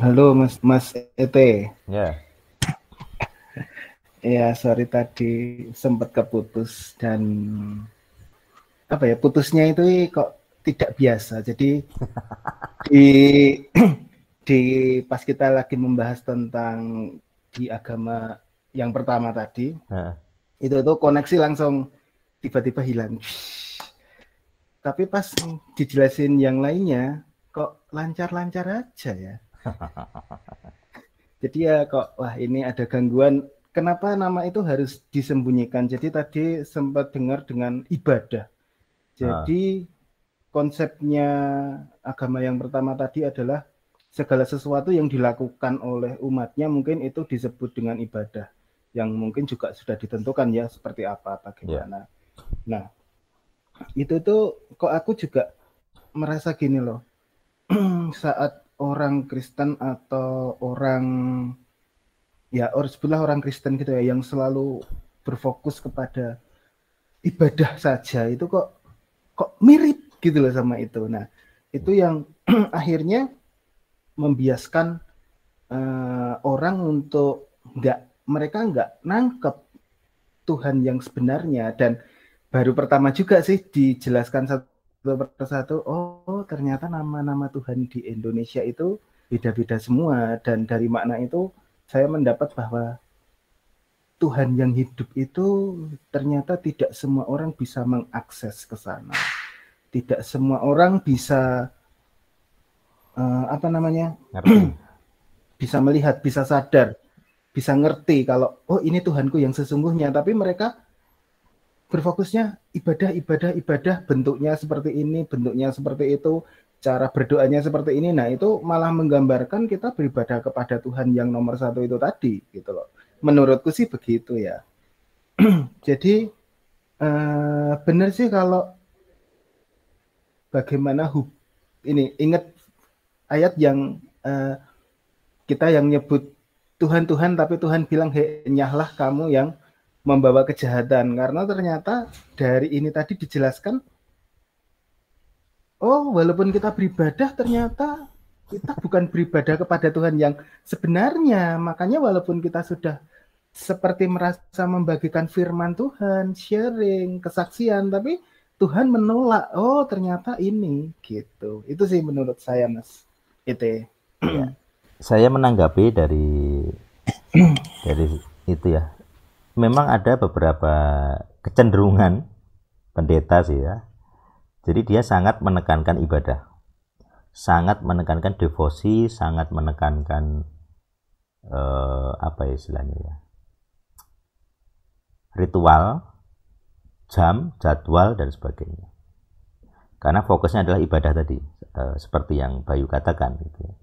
Halo Mas Ete. Ya, Ya, sorry tadi sempat keputus dan apa ya, putusnya itu kok tidak biasa. Jadi di di pas kita lagi membahas tentang di agama yang pertama tadi, nah, itu tuh koneksi langsung tiba-tiba hilang. Tapi pas dijelasin yang lainnya kok lancar-lancar aja ya. Jadi ya kok wah ini ada gangguan. Kenapa nama itu harus disembunyikan? Jadi tadi sempat dengar dengan ibadah. nah, Jadi konsepnya agama yang pertama tadi adalah segala sesuatu yang dilakukan oleh umatnya mungkin itu disebut dengan ibadah. Yang mungkin juga sudah ditentukan ya seperti apa, ya, bagaimana. Nah, itu tuh kok aku juga merasa gini loh. Saat orang Kristen atau orang ya sebutlah orang Kristen gitu ya yang selalu berfokus kepada ibadah saja itu kok mirip gitu loh sama itu. Nah, itu yang akhirnya membiaskan orang untuk mereka nggak nangkep Tuhan yang sebenarnya dan baru pertama juga sih dijelaskan satu persatu. Oh, ternyata nama-nama Tuhan di Indonesia itu beda-beda semua dan dari makna itu saya mendapat bahwa Tuhan yang hidup itu ternyata tidak semua orang bisa mengakses ke sana. Tidak semua orang bisa apa namanya? ngerti. Bisa melihat, bisa sadar, bisa ngerti kalau oh ini Tuhanku yang sesungguhnya, tapi mereka berfokusnya ibadah, ibadah, ibadah, bentuknya seperti ini, bentuknya seperti itu, cara berdoanya seperti ini. Nah, itu malah menggambarkan kita beribadah kepada Tuhan yang nomor satu itu tadi, gitu loh. Menurutku sih begitu ya. Jadi benar sih kalau bagaimana ini ingat ayat yang kita yang nyebut Tuhan Tuhan tapi Tuhan bilang nyahlah kamu yang membawa kejahatan karena ternyata dari ini tadi dijelaskan oh walaupun kita beribadah ternyata kita bukan beribadah kepada Tuhan yang sebenarnya makanya walaupun kita sudah seperti merasa membagikan firman Tuhan sharing kesaksian tapi Tuhan menolak oh ternyata ini gitu itu sih menurut saya Mas itu. Ya. Saya menanggapi dari itu ya. Memang ada beberapa kecenderungan pendeta sih ya. Jadi dia sangat menekankan ibadah, sangat menekankan devosi, sangat menekankan apa ya istilahnya ya, ritual, jam, jadwal dan sebagainya. Karena fokusnya adalah ibadah tadi, seperti yang Bayu katakan gitu ya.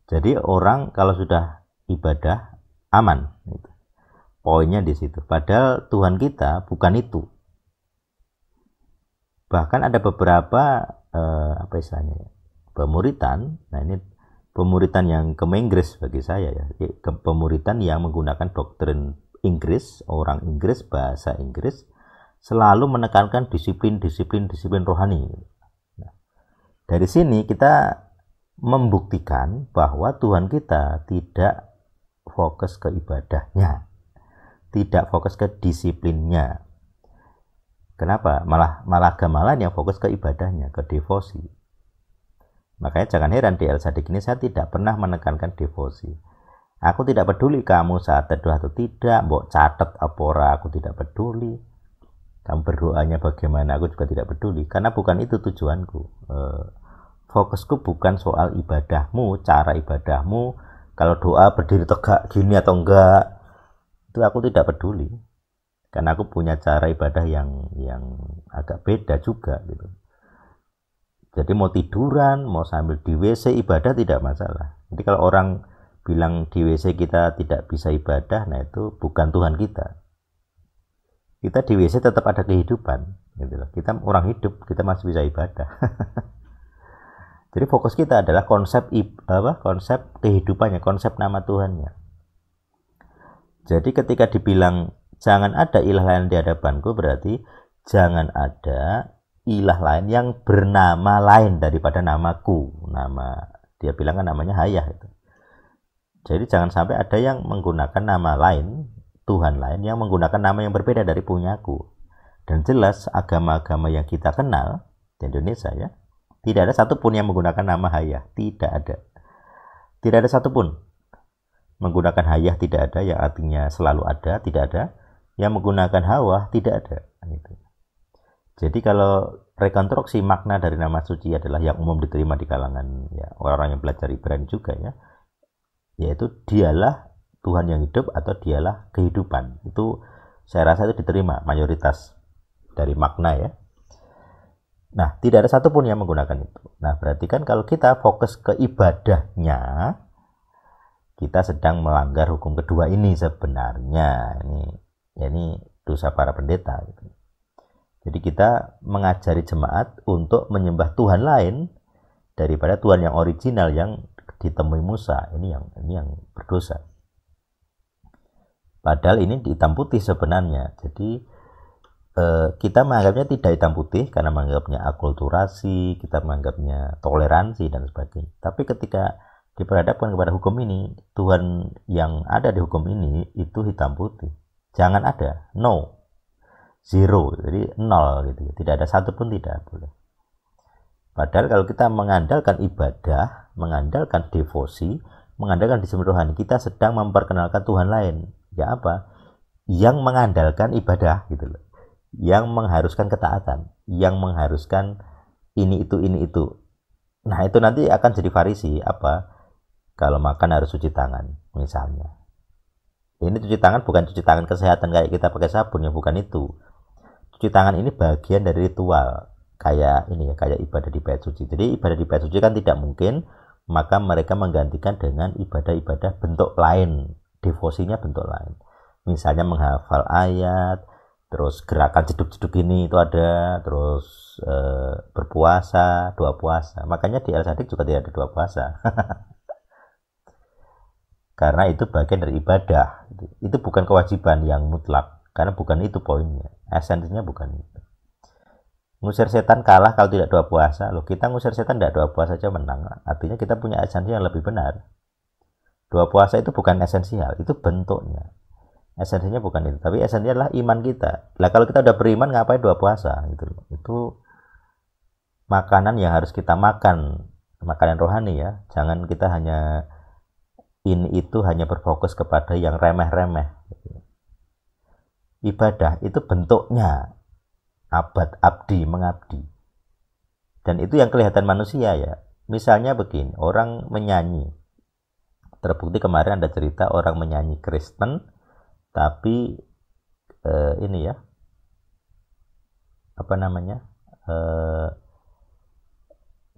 Jadi orang kalau sudah ibadah aman gitu. Poinnya di situ. Padahal Tuhan kita bukan itu. Bahkan ada beberapa apa istilahnya ya, pemuritan. Nah ini pemuritan yang kemenggeris bagi saya ya. Pemuritan yang menggunakan doktrin Inggris, orang Inggris, bahasa Inggris, selalu menekankan disiplin rohani. Nah, dari sini kita membuktikan bahwa Tuhan kita tidak fokus ke ibadahnya, tidak fokus ke disiplinnya. Kenapa? Malah gamelan yang fokus ke ibadahnya, ke devosi. Makanya jangan heran di El Sadik ini saya tidak pernah menekankan devosi. Aku tidak peduli kamu saat teduh atau tidak, mbok catet apa ora, aku tidak peduli. Kamu berdoanya bagaimana, aku juga tidak peduli. Karena bukan itu tujuanku. Fokusku bukan soal ibadahmu, cara ibadahmu, kalau doa berdiri tegak gini atau enggak, itu aku tidak peduli. Karena aku punya cara ibadah yang agak beda juga gitu. Jadi mau tiduran, mau sambil di WC ibadah tidak masalah. Jadi kalau orang bilang di WC kita tidak bisa ibadah, nah itu bukan Tuhan kita. Kita di WC tetap ada kehidupan, gitu loh. Kita orang hidup, kita masih bisa ibadah. Jadi fokus kita adalah konsep konsep kehidupannya, konsep nama Tuhannya. Jadi ketika dibilang jangan ada ilah lain di hadapanku, berarti jangan ada ilah lain yang bernama lain daripada namaku. Nama dia bilang kan namanya Hayah itu. Jadi jangan sampai ada yang menggunakan nama lain, Tuhan lain yang menggunakan nama yang berbeda dari punyaku. Dan jelas agama-agama yang kita kenal di Indonesia ya, tidak ada satupun yang menggunakan nama Hayah, tidak ada. Tidak ada satupun menggunakan Hayah, tidak ada, yang artinya selalu ada, tidak ada. Yang menggunakan Hawa, tidak ada. Gitu. Jadi kalau rekonstruksi makna dari nama suci adalah yang umum diterima di kalangan ya, orang-orang yang belajar Ibrani juga ya, yaitu dialah Tuhan yang hidup atau dialah kehidupan. Itu saya rasa itu diterima mayoritas dari makna ya. Nah, tidak ada satupun yang menggunakan itu. Nah, berarti kan kalau kita fokus ke ibadahnya, kita sedang melanggar hukum kedua ini sebenarnya. Ini dosa para pendeta. Gitu. Jadi kita mengajari jemaat untuk menyembah Tuhan lain daripada Tuhan yang original yang ditemui Musa. Ini yang berdosa. Padahal ini hitam putih sebenarnya. Jadi kita menganggapnya tidak hitam putih karena menganggapnya akulturasi, kita menganggapnya toleransi dan sebagainya. Tapi ketika diperhadapkan kepada hukum ini, Tuhan yang ada di hukum ini itu hitam putih. Jangan ada, no, zero, jadi nol gitu. Tidak ada satupun, tidak boleh. Padahal kalau kita mengandalkan ibadah, mengandalkan devosi, mengandalkan disembah rohani, kita sedang memperkenalkan Tuhan lain. Ya apa? Yang mengandalkan ibadah gitu loh. Yang mengharuskan ketaatan, yang mengharuskan ini itu. Nah, itu nanti akan jadi Farisi apa? Kalau makan harus cuci tangan misalnya. Ini cuci tangan bukan cuci tangan kesehatan kayak kita pakai sabun ya, bukan itu. Cuci tangan ini bagian dari ritual kayak ini ya, kayak ibadah di bait suci. Jadi ibadah di bait suci kan tidak mungkin, maka mereka menggantikan dengan ibadah-ibadah bentuk lain, devosinya bentuk lain. Misalnya menghafal ayat, terus gerakan jeduk-jeduk ini itu ada, terus berpuasa, doa puasa. Makanya di El-Sadik juga tidak ada doa puasa. Karena itu bagian dari ibadah. Itu bukan kewajiban yang mutlak, karena bukan itu poinnya. Esensinya bukan itu. Ngusir setan kalah kalau tidak doa puasa. Loh, kita ngusir setan tidak doa puasa saja menang. Artinya kita punya esensi yang lebih benar. Doa puasa itu bukan esensial, itu bentuknya. Esensinya bukan itu, tapi esensinya adalah iman kita. Lah kalau kita udah beriman, ngapain doa puasa gitu loh. Itu makanan yang harus kita makan, makanan rohani ya. Jangan kita hanya ini itu hanya berfokus kepada yang remeh-remeh. Ibadah itu bentuknya abad, abdi, mengabdi. Dan itu yang kelihatan manusia ya. Misalnya begini, orang menyanyi. Terbukti kemarin ada cerita orang menyanyi Kristen, tapi ini ya, apa namanya,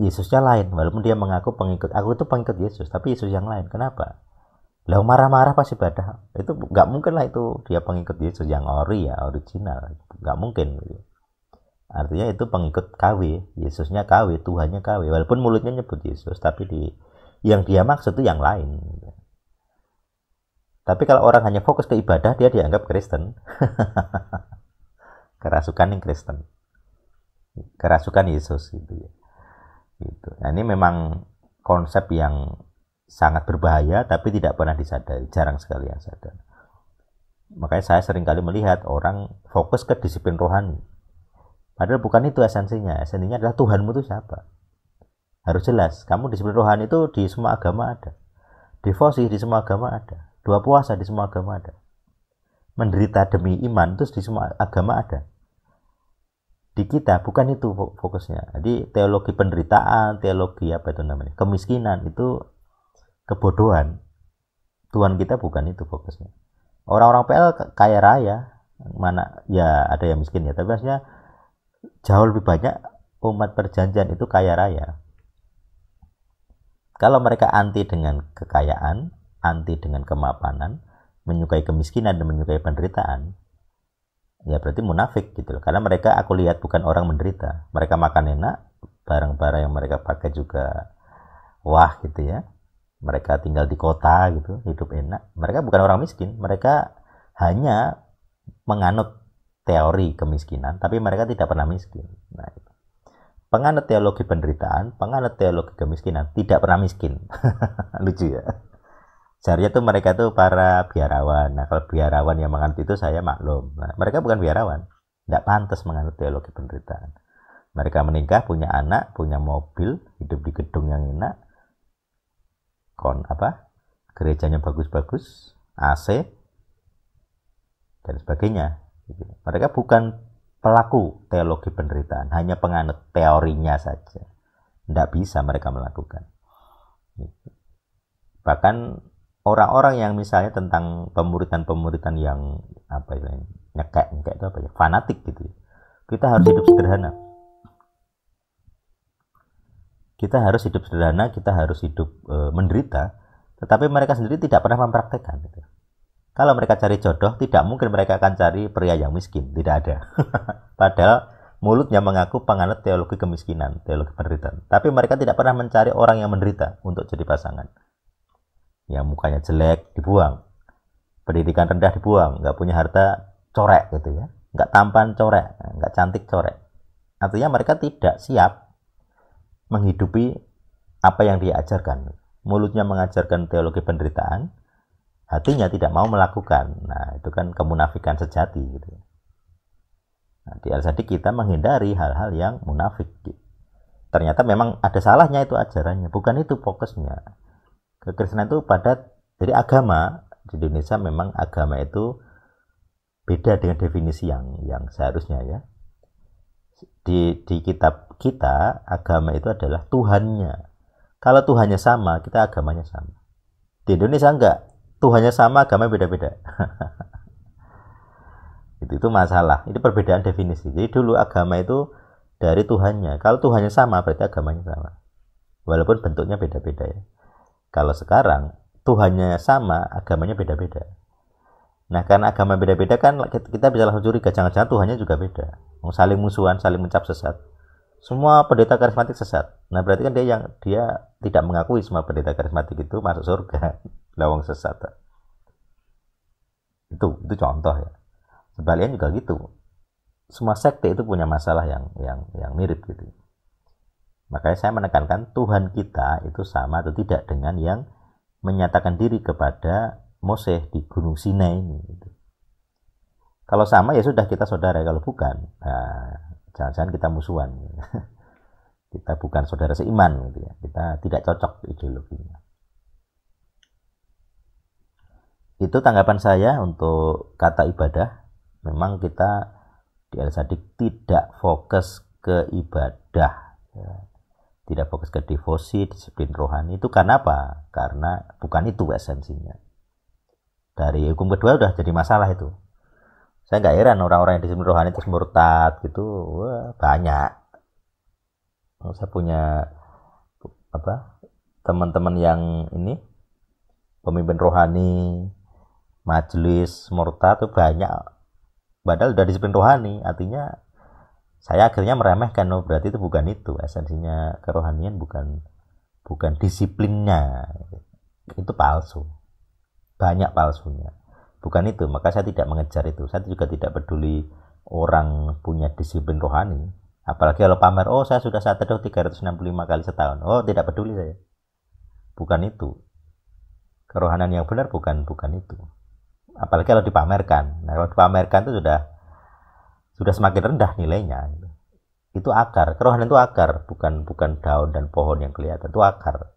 Yesusnya lain, walaupun dia mengaku pengikut, aku itu pengikut Yesus, tapi Yesus yang lain. Kenapa? Lah marah-marah pas ibadah. Itu nggak mungkin lah itu dia pengikut Yesus yang original. Nggak mungkin. Artinya itu pengikut KW, Yesusnya KW, Tuhannya KW. Walaupun mulutnya nyebut Yesus, tapi yang dia maksud itu yang lain. Tapi kalau orang hanya fokus ke ibadah, dia dianggap Kristen. Kerasukan yang Kristen. Kerasukan Yesus gitu ya. Gitu. Nah, ini memang konsep yang sangat berbahaya tapi tidak pernah disadari, jarang sekali yang sadar. Makanya saya sering kali melihat orang fokus ke disiplin rohani. Padahal bukan itu esensinya. Esensinya adalah Tuhanmu itu siapa. Harus jelas, kamu disiplin rohani itu di semua agama ada. Devosi di semua agama ada. Doa puasa di semua agama ada. Menderita demi iman itu di semua agama ada. Di kita bukan itu fokusnya. Jadi teologi penderitaan, teologi apa itu namanya, kemiskinan itu kebodohan. Tuhan kita bukan itu fokusnya. Orang-orang PL kaya raya, mana ya ada yang miskin ya, tapi maksudnya jauh lebih banyak umat perjanjian itu kaya raya. Kalau mereka anti dengan kekayaan, anti dengan kemapanan, menyukai kemiskinan dan menyukai penderitaan, ya berarti munafik gitu loh. Karena mereka aku lihat bukan orang menderita. Mereka makan enak, barang-barang yang mereka pakai juga wah gitu ya. Mereka tinggal di kota gitu, hidup enak. Mereka bukan orang miskin, mereka hanya menganut teori kemiskinan, tapi mereka tidak pernah miskin. Nah, itu. Penganut teologi penderitaan, penganut teologi kemiskinan, tidak pernah miskin. Lucu ya. Seharusnya tuh mereka tuh para biarawan. Nah, kalau biarawan yang menganut itu saya maklum. Nah, mereka bukan biarawan. Tidak pantas menganut teologi penderitaan. Mereka menikah, punya anak, punya mobil, hidup di gedung yang enak, gerejanya bagus-bagus, AC, dan sebagainya. Mereka bukan pelaku teologi penderitaan, hanya penganut teorinya saja. Tidak bisa mereka melakukan. Bahkan orang-orang yang misalnya tentang pemuritan yang nyekek itu fanatik gitu. Kita harus hidup sederhana. Kita harus hidup menderita, tetapi mereka sendiri tidak pernah mempraktekkan gitu. Kalau mereka cari jodoh, tidak mungkin mereka akan cari pria yang miskin, tidak ada. Padahal mulutnya mengaku penganut teologi kemiskinan, teologi penderitaan. Tapi mereka tidak pernah mencari orang yang menderita untuk jadi pasangan. Yang mukanya jelek dibuang, pendidikan rendah dibuang, nggak punya harta corek gitu ya, nggak tampan corek, nggak cantik corek. Artinya mereka tidak siap menghidupi apa yang dia ajarkan. Mulutnya mengajarkan teologi penderitaan, hatinya tidak mau melakukan. Nah, itu kan kemunafikan sejati gitu. Nah, di Al-Sadiq kita menghindari hal-hal yang munafik. Ternyata memang ada salahnya itu ajarannya, bukan itu fokusnya. Kekristenan itu dari agama di Indonesia memang agama itu beda dengan definisi yang seharusnya ya. Di kitab kita agama itu adalah Tuhannya. Kalau Tuhannya sama, kita agamanya sama. Di Indonesia enggak, Tuhannya sama, agama beda-beda. itu masalah. Itu perbedaan definisi. Jadi dulu agama itu dari Tuhannya. Kalau Tuhannya sama, berarti agamanya sama. Walaupun bentuknya beda-beda ya. Kalau sekarang Tuhannya sama, agamanya beda-beda. Nah, karena agama beda-beda kan kita bisa langsung curiga, jangan-jangan Tuhannya juga beda. Saling musuhan, saling mencap sesat. Semua pendeta karismatik sesat. Nah, berarti kan dia tidak mengakui semua pendeta karismatik itu masuk surga. Lawang sesat. Itu contoh ya. Sebaliknya juga gitu. Semua sekte itu punya masalah yang mirip gitu. Makanya saya menekankan Tuhan kita itu sama atau tidak dengan yang menyatakan diri kepada Moses di Gunung Sinai ini. Gitu. Kalau sama ya sudah kita saudara, kalau bukan, nah, jangan-jangan kita musuhan. Kita bukan saudara seiman, gitu ya. Kita tidak cocok ideologinya. Itu tanggapan saya untuk kata ibadah. Memang kita di Al-Sadiq tidak fokus ke ibadah. Ya. Tidak fokus ke devosi, disiplin rohani. Itu karena apa? Karena bukan itu esensinya. Dari hukum kedua udah jadi masalah itu. Saya nggak heran orang-orang yang disiplin rohani terus murtad gitu. Wah, banyak. Saya punya teman-teman yang ini pemimpin rohani, majelis murtad itu banyak. Padahal udah disiplin rohani, artinya saya akhirnya meremehkan, berarti itu bukan itu esensinya kerohanian, bukan disiplinnya, itu palsu, banyak palsunya, bukan itu. Maka saya tidak mengejar itu. Saya juga tidak peduli orang punya disiplin rohani, apalagi kalau pamer, saya sudah saat teduh 365 kali setahun, tidak peduli saya, bukan itu kerohanian yang benar, bukan itu. Apalagi kalau dipamerkan. Nah, kalau dipamerkan itu sudah semakin rendah nilainya. Itu akar, kerohanian itu akar, bukan daun dan pohon yang kelihatan, itu akar.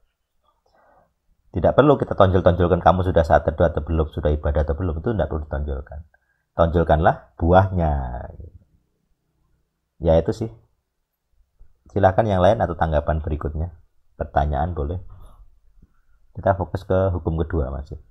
Tidak perlu kita tonjol-tonjolkan kamu sudah saat teduh atau belum, sudah ibadah atau belum, itu tidak perlu ditonjolkan. Tonjolkanlah buahnya. Ya itu sih. Silakan yang lain atau tanggapan berikutnya. Pertanyaan boleh. Kita fokus ke hukum kedua masih.